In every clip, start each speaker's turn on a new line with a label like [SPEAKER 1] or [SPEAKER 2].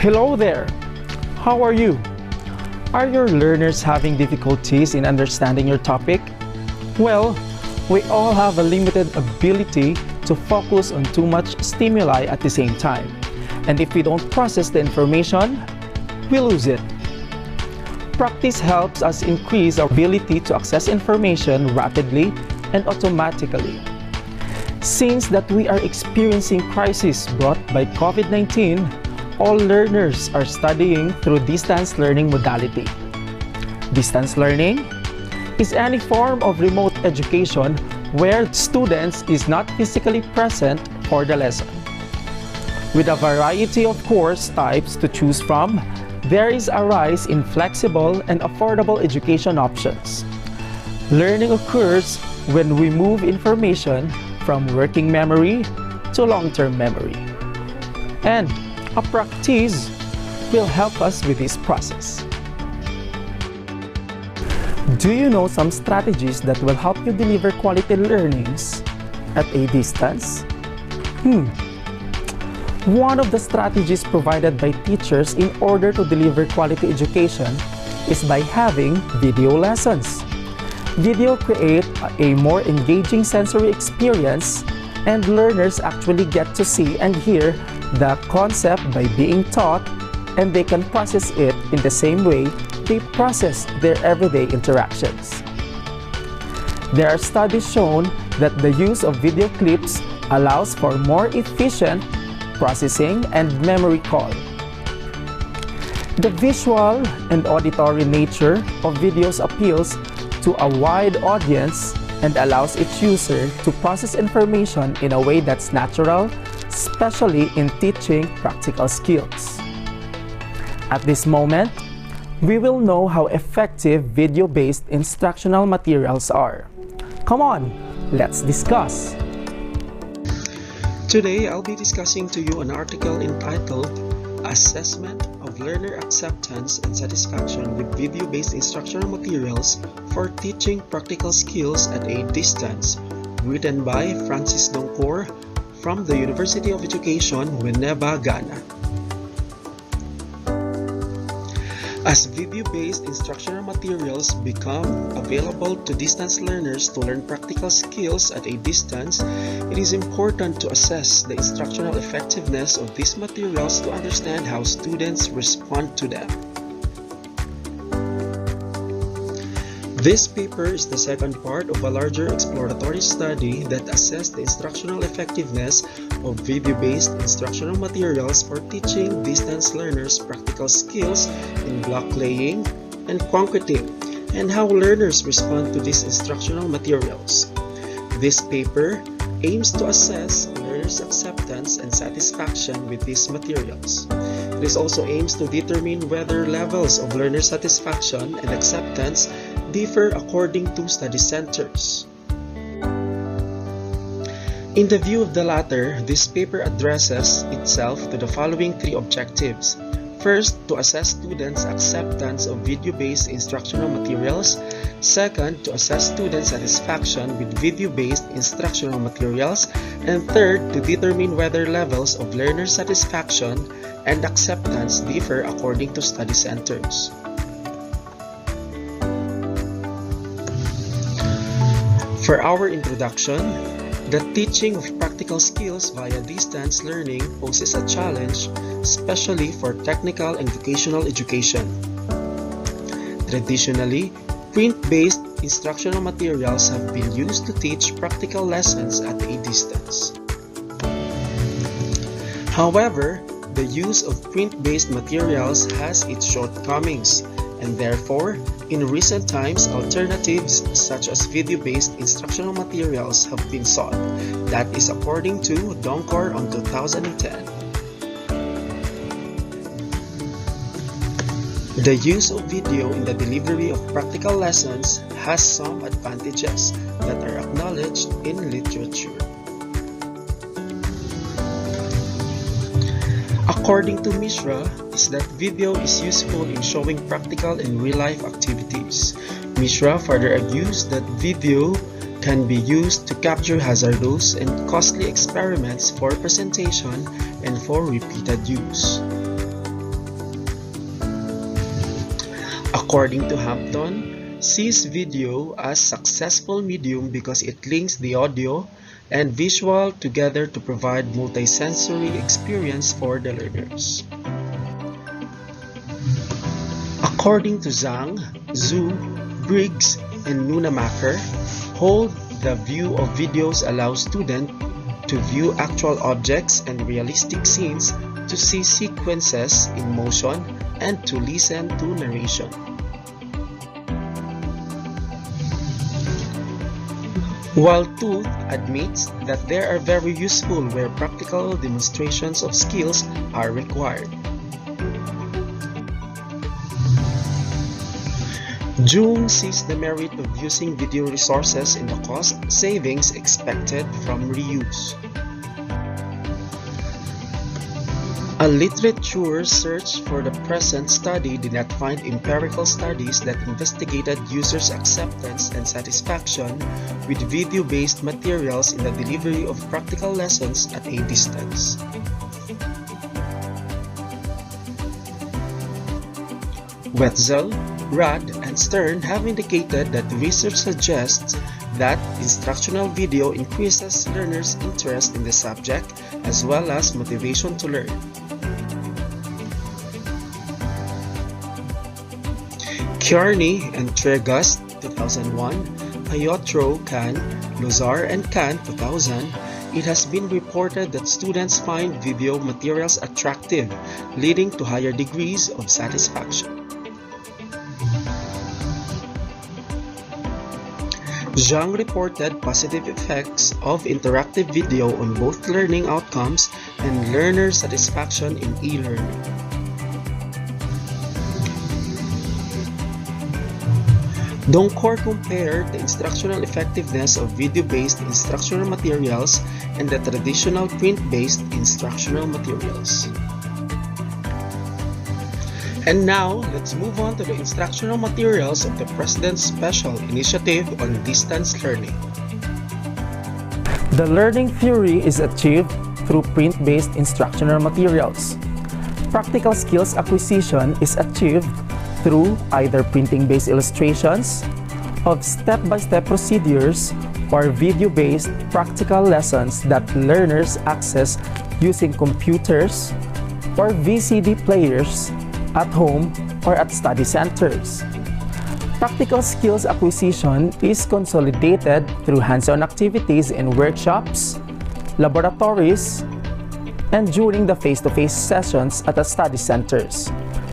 [SPEAKER 1] Hello there! How are you? Are your learners having difficulties in understanding your topic? Well, we all have a limited ability to focus on too much stimuli at the same time. And if we don't process the information, we lose it. Practice helps us increase our ability to access information rapidly and automatically. Since that we are experiencing crisis brought by COVID-19, all learners are studying through distance learning modality. Distance learning is any form of remote education where students is not physically present for the lesson. With a variety of course types to choose from, there is a rise in flexible and affordable education options. Learning occurs when we move information from working memory to long-term memory. And a practice will help us with this process. Do you know some strategies that will help you deliver quality learnings at a distance? One of the strategies provided by teachers in order to deliver quality education is by having video lessons. Video create a more engaging sensory experience, and learners actually get to see and hear the concept by being taught, and they can process it in the same way they process their everyday interactions. There are studies shown that the use of video clips allows for more efficient processing and memory call. The visual and auditory nature of videos appeals to a wide audience and allows its user to process information in a way that's natural, especially in teaching practical skills. At this moment, we will know how effective video-based instructional materials are. Come on, let's discuss.
[SPEAKER 2] Today, I'll be discussing to you an article entitled Assessment of Learner Acceptance and Satisfaction with Video-Based Instructional Materials for Teaching Practical Skills at a Distance, written by Francis Doncor from the University of Education, Winneba, Ghana. As video-based instructional materials become available to distance learners to learn practical skills at a distance, it is important to assess the instructional effectiveness of these materials to understand how students respond to them. This paper is the second part of a larger exploratory study that assessed the instructional effectiveness of video-based instructional materials for teaching distance learners practical skills in block laying and concreting, and how learners respond to these instructional materials. This paper aims to assess learners' acceptance and satisfaction with these materials. It also aims to determine whether levels of learner satisfaction and acceptance differ according to study centers. In the view of the latter, this paper addresses itself to the following three objectives. First, to assess students' acceptance of video-based instructional materials. Second, to assess student satisfaction with video-based instructional materials. And third, to determine whether levels of learner satisfaction and acceptance differ according to study centers. For our introduction, the teaching of practical skills via distance learning poses a challenge, especially for technical and vocational education. Traditionally, print-based instructional materials have been used to teach practical lessons at a distance. However, the use of print-based materials has its shortcomings, and therefore, in recent times, alternatives such as video-based instructional materials have been sought. That is according to Doncor on 2010. The use of video in the delivery of practical lessons has some advantages that are acknowledged in literature. According to Mishra, is that video is useful in showing practical and real-life activities. Mishra further argues that video can be used to capture hazardous and costly experiments for presentation and for repeated use. According to Hampton, sees video as successful medium because it links the audio and visual together to provide multisensory experience for the learners. According to Zhang, Zhu, Briggs, and Nunemacher, hold the view of videos allows students to view actual objects and realistic scenes, to see sequences in motion, and to listen to narration. While Tooth admits that they are very useful where practical demonstrations of skills are required. Jung sees the merit of using video resources in the cost savings expected from reuse. A literature search for the present study did not find empirical studies that investigated users' acceptance and satisfaction with video-based materials in the delivery of practical lessons at a distance. Wetzel, Rudd, and Stern have indicated that research suggests that instructional video increases learners' interest in the subject as well as motivation to learn. Kearney and Tregas, 2001, Piotro, Kahn, Lozar, and Kahn, 2000, it has been reported that students find video materials attractive, leading to higher degrees of satisfaction. Zhang reported positive effects of interactive video on both learning outcomes and learner satisfaction in e-learning. Doncor compared the instructional effectiveness of video-based instructional materials and the traditional print-based instructional materials. And now, let's move on to the instructional materials of the President's Special Initiative on Distance Learning.
[SPEAKER 1] The learning theory is achieved through print-based instructional materials. Practical skills acquisition is achieved through either printing-based illustrations of step-by-step procedures or video-based practical lessons that learners access using computers or VCD players at home or at study centers. Practical skills acquisition is consolidated through hands-on activities in workshops, laboratories, and during the face-to-face sessions at the study centers,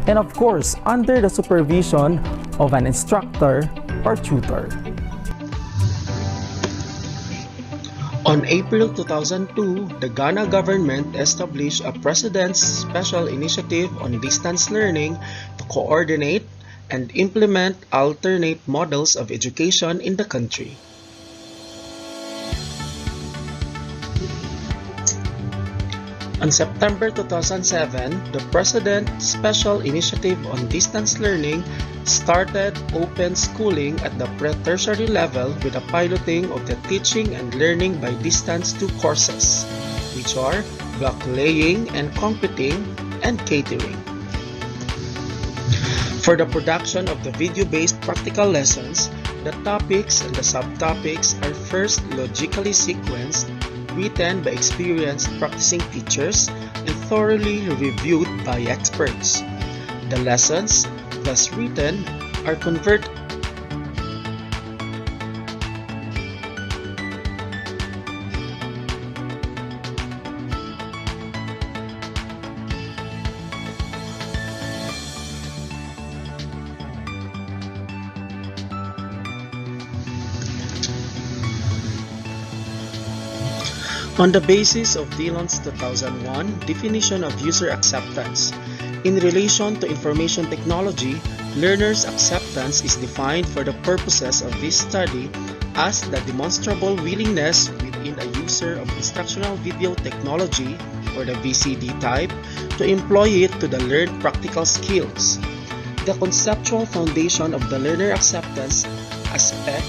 [SPEAKER 1] and of course, under the supervision of an instructor or tutor.
[SPEAKER 2] On April 2002, the Ghana government established a President's Special Initiative on Distance Learning to coordinate and implement alternate models of education in the country. On September 2007, the President's Special Initiative on Distance Learning started open schooling at the pre-tertiary level with a piloting of the Teaching and Learning by Distance 2 courses, which are block laying and concreting and catering. For the production of the video-based practical lessons, the topics and the subtopics are first logically sequenced, written by experienced practicing teachers, and thoroughly reviewed by experts. The lessons, thus written, are converted on the basis of Dillon's 2001 definition of user acceptance. In relation to information technology, learners' acceptance is defined for the purposes of this study as the demonstrable willingness within a user of instructional video technology, or the VCD type, to employ it to the learned practical skills. The conceptual foundation of the learner acceptance aspect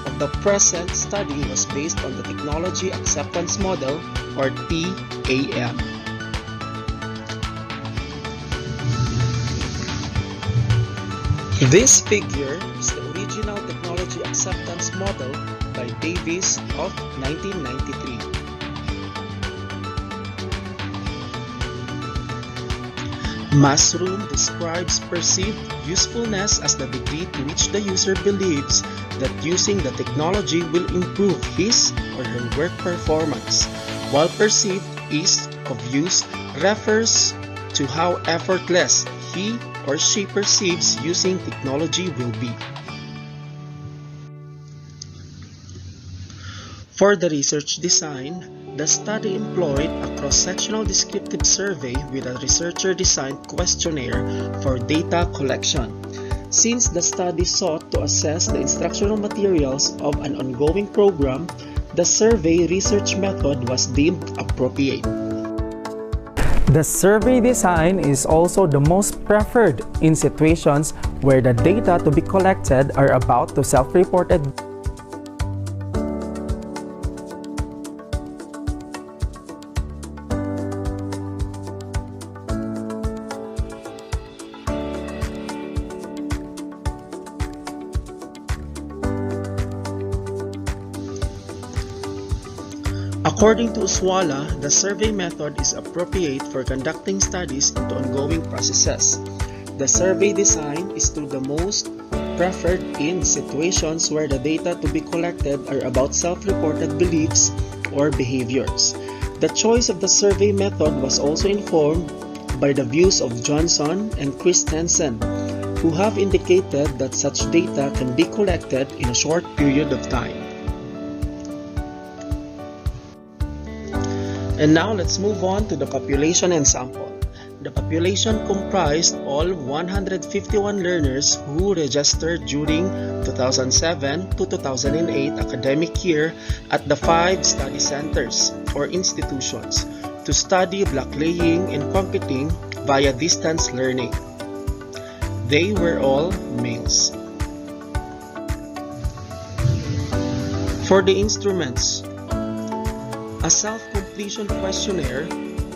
[SPEAKER 2] of the present study was based on the Technology Acceptance Model, or TAM. This figure is the original technology acceptance model by Davis of 1993. Massroom describes perceived usefulness as the degree to which the user believes that using the technology will improve his or her work performance, while perceived ease of use refers to how effortless he or she perceives using technology will be. For the research design, the study employed a cross-sectional descriptive survey with a researcher-designed questionnaire for data collection. Since the study sought to assess the instructional materials of an ongoing program, the survey research method was deemed appropriate.
[SPEAKER 1] The survey design is also the most preferred in situations where the data to be collected are about to self-reported.
[SPEAKER 2] According to Uswala, the survey method is appropriate for conducting studies into ongoing processes. The survey design is still the most preferred in situations where the data to be collected are about self-reported beliefs or behaviors. The choice of the survey method was also informed by the views of Johnson and Christensen, who have indicated that such data can be collected in a short period of time. And now let's move on to the population and sample. The population comprised all 151 learners who registered during 2007 to 2008 academic year at the 5 study centers or institutions to study blacklaying and concreting via distance learning. They were all males. For the instruments, a self-completion questionnaire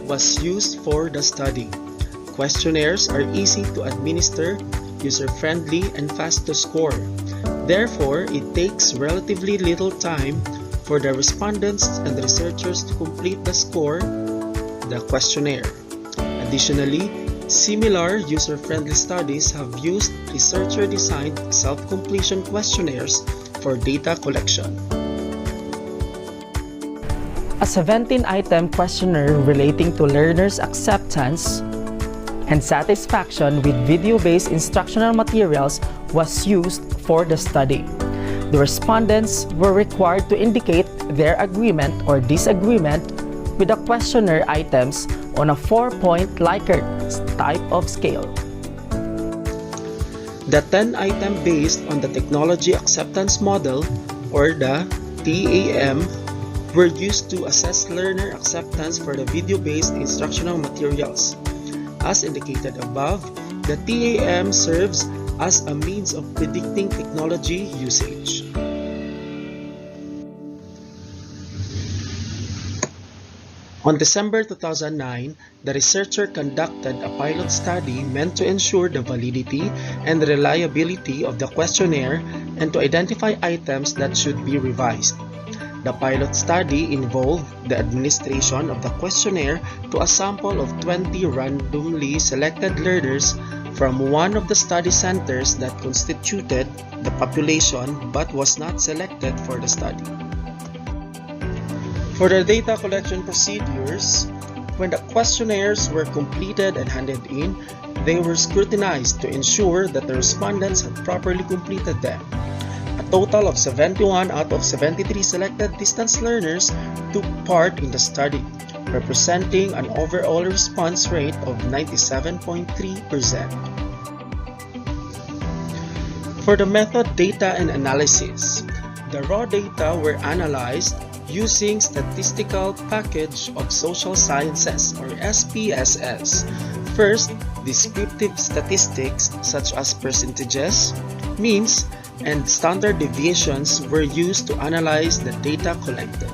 [SPEAKER 2] was used for the study. Questionnaires are easy to administer, user-friendly, and fast to score. Therefore, it takes relatively little time for the respondents and researchers to complete the questionnaire. Additionally, similar user-friendly studies have used researcher-designed self-completion questionnaires for data collection.
[SPEAKER 1] A 17-item questionnaire relating to learners' acceptance and satisfaction with video-based instructional materials was used for the study. The respondents were required to indicate their agreement or disagreement with the questionnaire items on a 4-point Likert type of scale.
[SPEAKER 2] The 10-item based on the Technology Acceptance Model, or the TAM, were used to assess learner acceptance for the video-based instructional materials. As indicated above, the TAM serves as a means of predicting technology usage. On December 2009, the researcher conducted a pilot study meant to ensure the validity and reliability of the questionnaire and to identify items that should be revised. The pilot study involved the administration of the questionnaire to a sample of 20 randomly selected learners from one of the study centers that constituted the population but was not selected for the study. For the data collection procedures, when the questionnaires were completed and handed in, they were scrutinized to ensure that the respondents had properly completed them. A total of 71 out of 73 selected distance learners took part in the study, representing an overall response rate of 97.3%. For the method data and analysis, the raw data were analyzed using Statistical Package of Social Sciences or SPSS. First, descriptive statistics such as percentages, means, and standard deviations were used to analyze the data collected.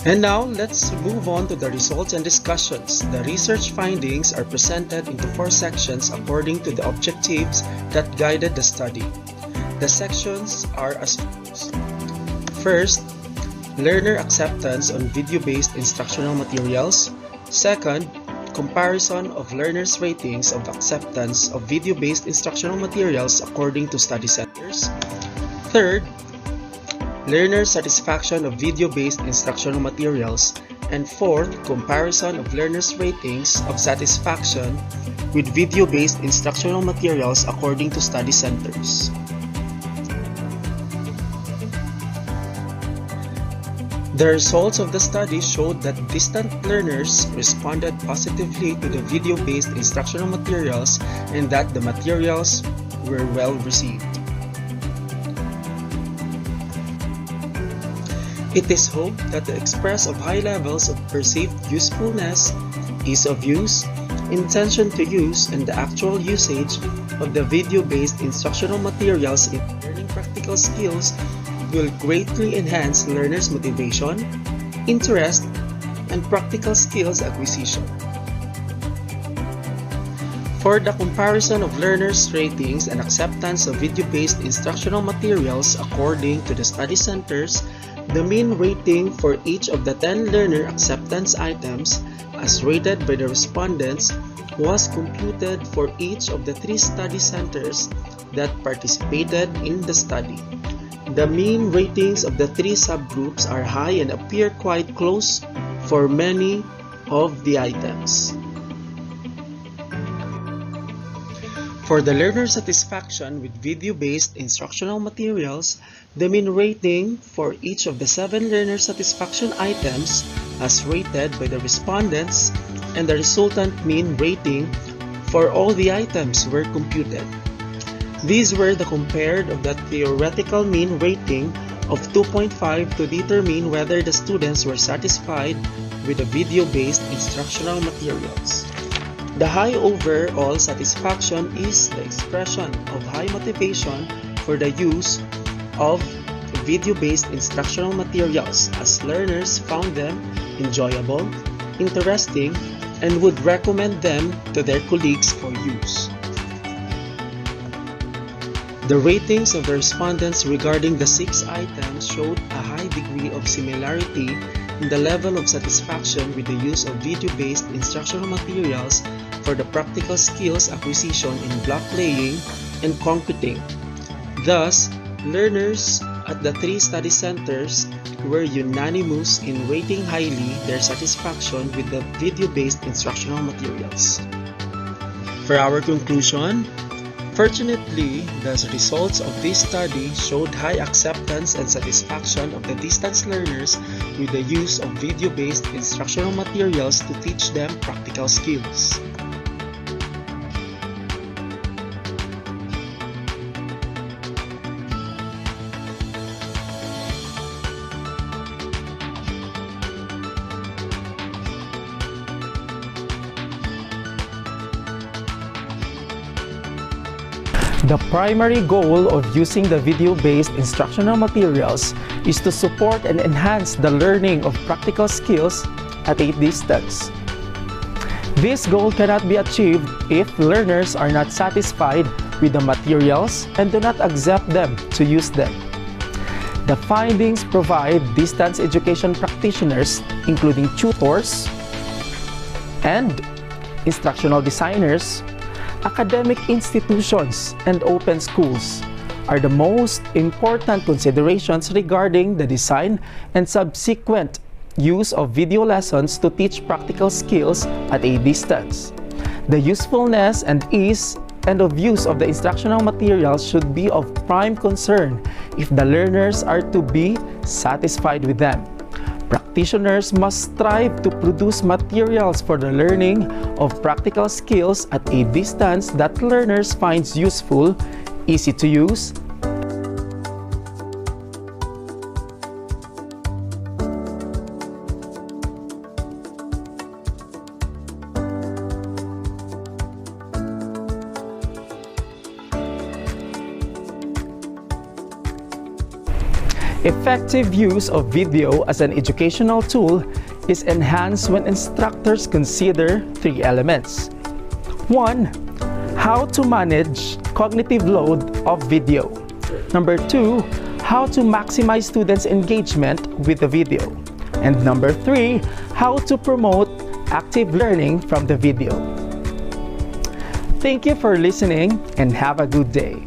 [SPEAKER 2] And now, let's move on to the results and discussions. The research findings are presented into 4 sections according to the objectives that guided the study. The sections are as follows. First, learner acceptance on video-based instructional materials. Second, comparison of learners' ratings of acceptance of video-based instructional materials according to study centers. Third, learner satisfaction of video-based instructional materials. And fourth, comparison of learners' ratings of satisfaction with video-based instructional materials according to study centers. The results of the study showed that distant learners responded positively to the video-based instructional materials and that the materials were well received. It is hoped that the express of high levels of perceived usefulness, ease of use, intention to use, and the actual usage of the video-based instructional materials in learning practical skills will greatly enhance learners' motivation, interest, and practical skills acquisition. For the comparison of learners' ratings and acceptance of video-based instructional materials according to the study centers, the mean rating for each of the 10 learner acceptance items as rated by the respondents was computed for each of the 3 study centers that participated in the study. The mean ratings of the 3 subgroups are high and appear quite close for many of the items. For the learner satisfaction with video-based instructional materials, the mean rating for each of the 7 learner satisfaction items as rated by the respondents and the resultant mean rating for all the items were computed. These were the compared of the theoretical mean rating of 2.5 to determine whether the students were satisfied with the video-based instructional materials. The high overall satisfaction is the expression of high motivation for the use of video-based instructional materials as learners found them enjoyable, interesting, and would recommend them to their colleagues for use. The ratings of the respondents regarding the 6 items showed a high degree of similarity in the level of satisfaction with the use of video-based instructional materials for the practical skills acquisition in block laying and concreting. Thus, learners at the 3 study centers were unanimous in rating highly their satisfaction with the video-based instructional materials. For our conclusion, fortunately, the results of this study showed high acceptance and satisfaction of the distance learners with the use of video-based instructional materials to teach them practical skills.
[SPEAKER 1] The primary goal of using the video-based instructional materials is to support and enhance the learning of practical skills at a distance. This goal cannot be achieved if learners are not satisfied with the materials and do not accept them to use them. The findings provide distance education practitioners, including tutors and instructional designers, academic institutions, and open schools are the most important considerations regarding the design and subsequent use of video lessons to teach practical skills at a distance. The usefulness and ease and of use of the instructional materials should be of prime concern if the learners are to be satisfied with them. Practitioners must strive to produce materials for the learning of practical skills at a distance that learners find useful, easy to use, Effective use of video as an educational tool is enhanced when instructors consider three elements. 1. How to manage cognitive load of video. Number 2, how to maximize students' engagement with the video. And number 3, how to promote active learning from the video. Thank you for listening and have a good day.